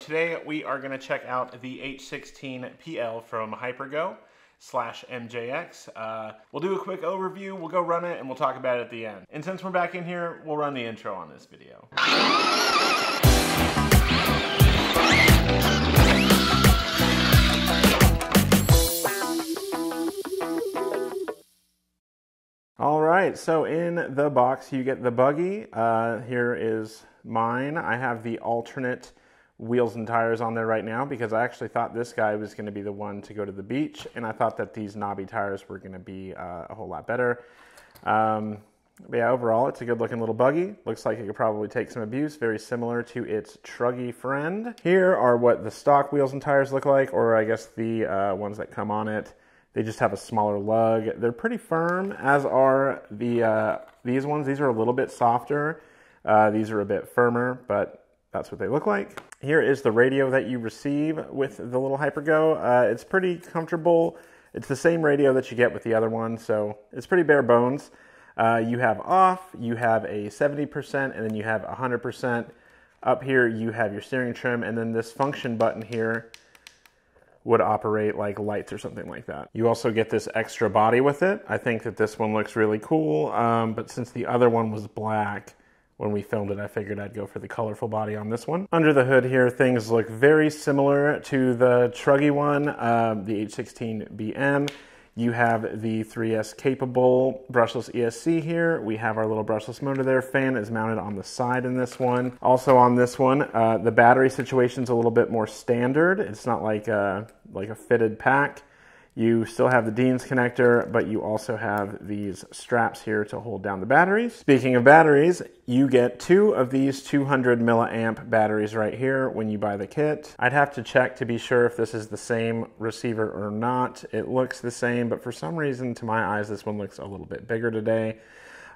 today we are going to check out the H16PL from Go/MJX. We'll do a quick overview, we'll go run it, and we'll talk about it at the end. And since we're back in here, we'll run the intro on this video. All right, so in the box you get the Buggy. Here is mine. I have the alternate wheels and tires on there right now because I actually thought this guy was going to be the one to go to the beach, and I thought that these knobby tires were going to be a whole lot better. But yeah, overall it's a good looking little Buggy. Looks like it could probably take some abuse, very similar to its Truggy friend. Here are what the stock wheels and tires look like, or I guess the ones that come on it. They just have a smaller lug. They're pretty firm, as are the these ones. These are a little bit softer. These are a bit firmer, but that's what they look like. Here is the radio that you receive with the little Hypergo. It's pretty comfortable. It's the same radio that you get with the other one, so it's pretty bare bones. You have off, you have a 70%, and then you have 100%. Up here, you have your steering trim, and then this function button here would operate like lights or something like that. You also get this extra body with it. I think that this one looks really cool, but since the other one was black when we filmed it, I figured I'd go for the colorful body on this one. Under the hood here, things look very similar to the Truggy one, the H16BM. You have the 3S capable brushless ESC here. We have our little brushless motor there. Fan is mounted on the side in this one. Also on this one, the battery situation's a little bit more standard. It's not like a fitted pack. You still have the Dean's connector, but you also have these straps here to hold down the batteries. Speaking of batteries, you get 2 of these 200 milliamp batteries right here when you buy the kit. I'd have to check to be sure if this is the same receiver or not. It looks the same, but for some reason, to my eyes, this one looks a little bit bigger today.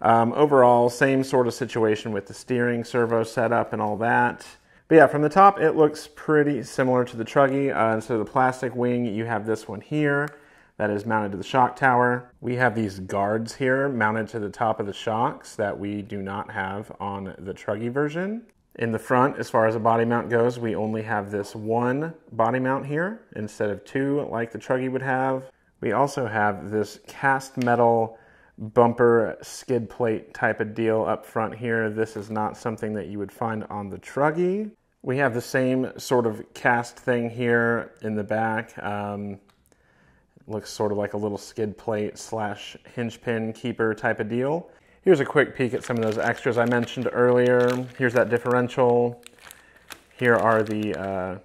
Overall, same sort of situation with the steering servo setup and all that. But yeah, from the top, it looks pretty similar to the Truggy. Instead of the plastic wing, you have this one here that is mounted to the shock tower. We have these guards here mounted to the top of the shocks that we do not have on the Truggy version. In the front, as far as a body mount goes, we only have this one body mount here instead of 2 like the Truggy would have. We also have this cast metal bumper skid plate type of deal up front here. This is not something that you would find on the Truggy. We have the same sort of cast thing here in the back. It looks sort of like a little skid plate slash hinge pin keeper type of deal. Here's a quick peek at some of those extras I mentioned earlier. Here's that differential. Here are the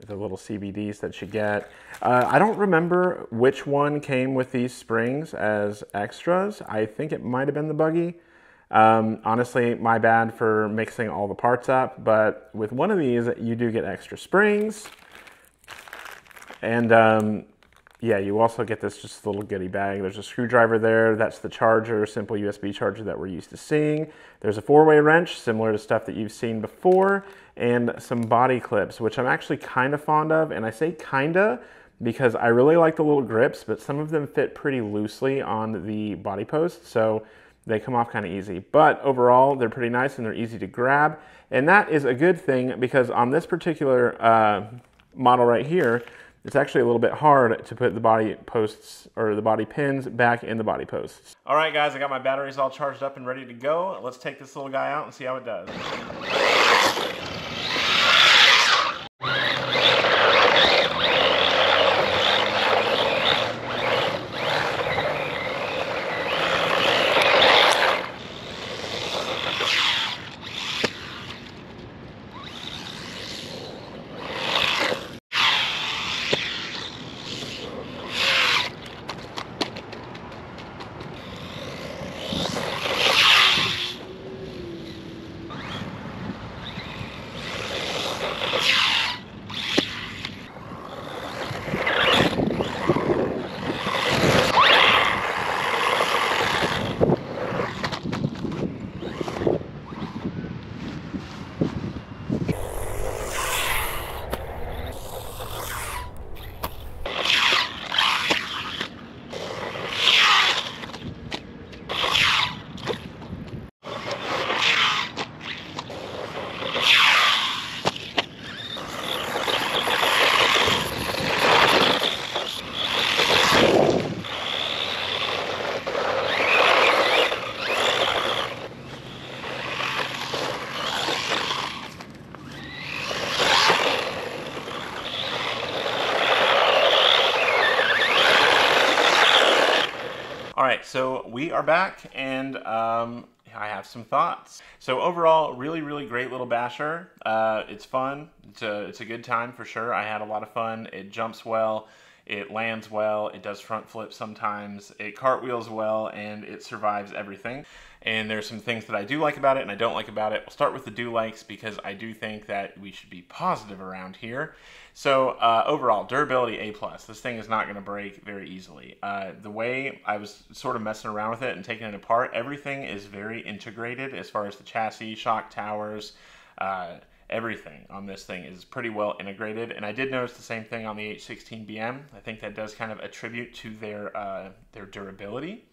little CBDs that you get. I don't remember which one came with these springs as extras. I think it might have been the Buggy. Honestly, my bad for mixing all the parts up, but with one of these, you do get extra springs. And yeah, you also get this just little goodie bag. There's a screwdriver there. That's the charger, simple USB charger that we're used to seeing. There's a 4-way wrench, similar to stuff that you've seen before, and some body clips, which I'm actually kind of fond of. And I say kinda because I really like the little grips, but some of them fit pretty loosely on the body post, so they come off kind of easy. But overall, they're pretty nice and they're easy to grab. And that is a good thing because on this particular model right here, it's actually a little bit hard to put the body posts or the body pins back in the body posts. All right, guys, I got my batteries all charged up and ready to go. Let's take this little guy out and see how it does. right, so we are back, and I have some thoughts. So overall, really great little basher. It's fun. It's a good time for sure. I had a lot of fun. It jumps well. It lands well, it does front flips sometimes, it cartwheels well, and it survives everything. And there's some things that I do like about it and I don't like about it. We'll start with the do likes because I do think that we should be positive around here. So overall, durability A+. This thing is not going to break very easily. The way I was sort of messing around with it and taking it apart, everything is very integrated as far as the chassis, shock towers, everything on this thing is pretty well integrated, and I did notice the same thing on the H16BM. I think that does kind of attribute to their durability.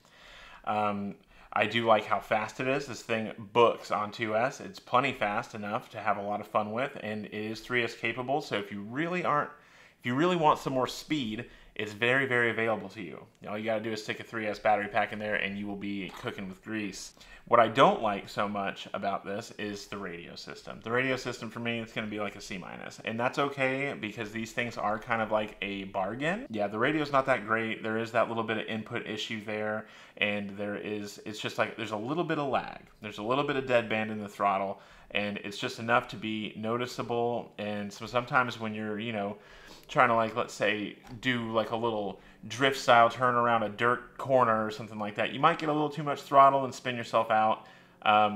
I do like how fast it is. This thing books on 2S. It's plenty fast enough to have a lot of fun with, and it is 3S capable. So if you really want some more speed, it's very available to you. All you gotta do is stick a 3S battery pack in there and you will be cooking with grease. What I don't like so much about this is the radio system. The radio system for me, it's gonna be like a C-, and that's okay because these things are kind of like a bargain. Yeah, the radio's not that great. There is that little bit of input issue there, and it's just like, there's a little bit of lag. There's a little bit of deadband in the throttle, and it's just enough to be noticeable. And so sometimes when you're, trying to, like, let's say, do like a little drift style turn around a dirt corner or something like that, you might get a little too much throttle and spin yourself out.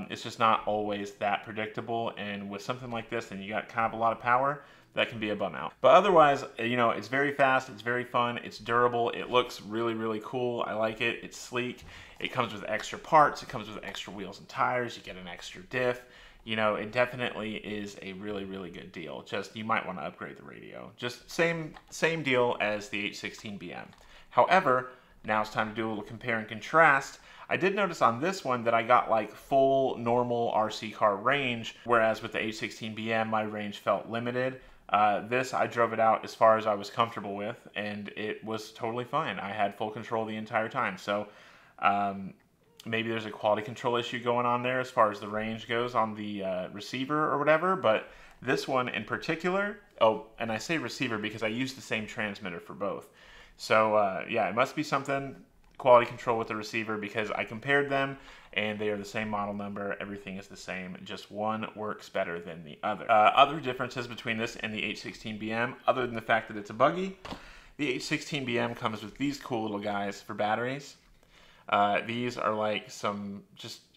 It's just not always that predictable, and with something like this, and you got kind of a lot of power, that can be a bum out. But otherwise, it's very fast, it's very fun, it's durable, it looks really cool. I like it. It's sleek. It comes with extra parts. It comes with extra wheels and tires. You get an extra diff. It definitely is a really good deal. Just, you might want to upgrade the radio. Just same deal as the H16BM. However, now it's time to do a little compare and contrast. I did notice on this one that I got like full normal RC car range, whereas with the H16BM, my range felt limited. This, I drove it out as far as I was comfortable with, and it was totally fine. I had full control the entire time. So, maybe there's a quality control issue going on there as far as the range goes on the receiver or whatever, but this one in particular, oh, and I say receiver because I use the same transmitter for both. So yeah, it must be something quality control with the receiver because I compared them and they are the same model number. Everything is the same, just one works better than the other. Other differences between this and the H16BM, other than the fact that it's a buggy, the H16BM comes with these cool little guys for batteries. These are like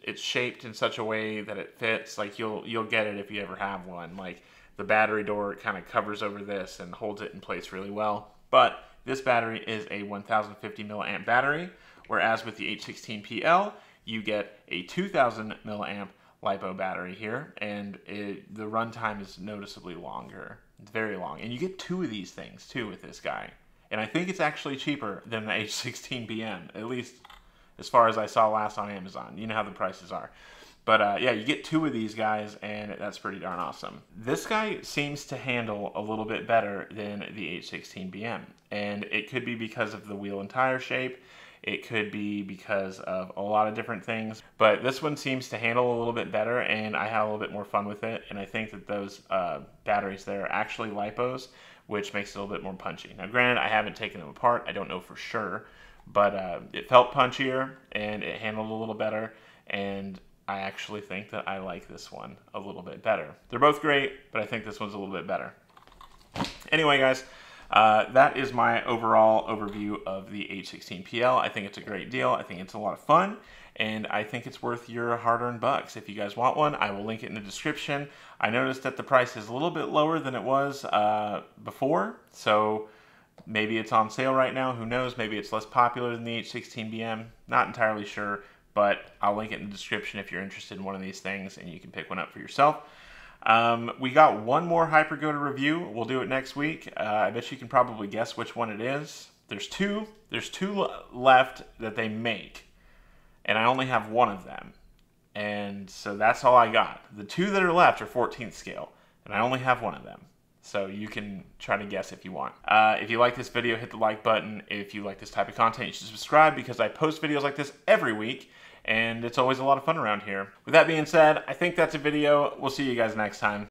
it's shaped in such a way that it fits. Like you'll get it if you ever have one. Like the battery door kind of covers over this and holds it in place really well. But this battery is a 1050 milliamp battery, whereas with the H16PL, you get a 2000 milliamp LiPo battery here, and the runtime is noticeably longer. It's very long, and you get two of these things too with this guy. And I think it's actually cheaper than the H16BM, at least as far as I saw last on Amazon. You know how the prices are. But yeah, you get two of these guys, and that's pretty darn awesome. This guy seems to handle a little bit better than the H16BM. And it could be because of the wheel and tire shape. It could be because of a lot of different things. But this one seems to handle a little bit better, and I had a little bit more fun with it. And I think that those batteries there are actually LiPos, which makes it a little bit more punchy. Now granted, I haven't taken them apart. I don't know for sure. But it felt punchier, and it handled a little better, and I actually think that I like this one a little bit better. They're both great, but I think this one's a little bit better. Anyway, guys, that is my overall overview of the H16PL. I think it's a great deal. I think it's a lot of fun, and I think it's worth your hard-earned bucks. If you guys want one, I will link it in the description. I noticed that the price is a little bit lower than it was before, so maybe it's on sale right now. Who knows? Maybe it's less popular than the H16BM. Not entirely sure, but I'll link it in the description if you're interested in one of these things, and you can pick one up for yourself. We got one more Hypergo to review. We'll do it next week. I bet you can probably guess which one it is. There's two left that they make, and I only have one of them. And so that's all I got. The two that are left are 14th scale, and I only have one of them. So you can try to guess if you want. If you like this video, hit the like button. If you like this type of content, you should subscribe because I post videos like this every week, and it's always a lot of fun around here. With that being said, I think that's a video. We'll see you guys next time.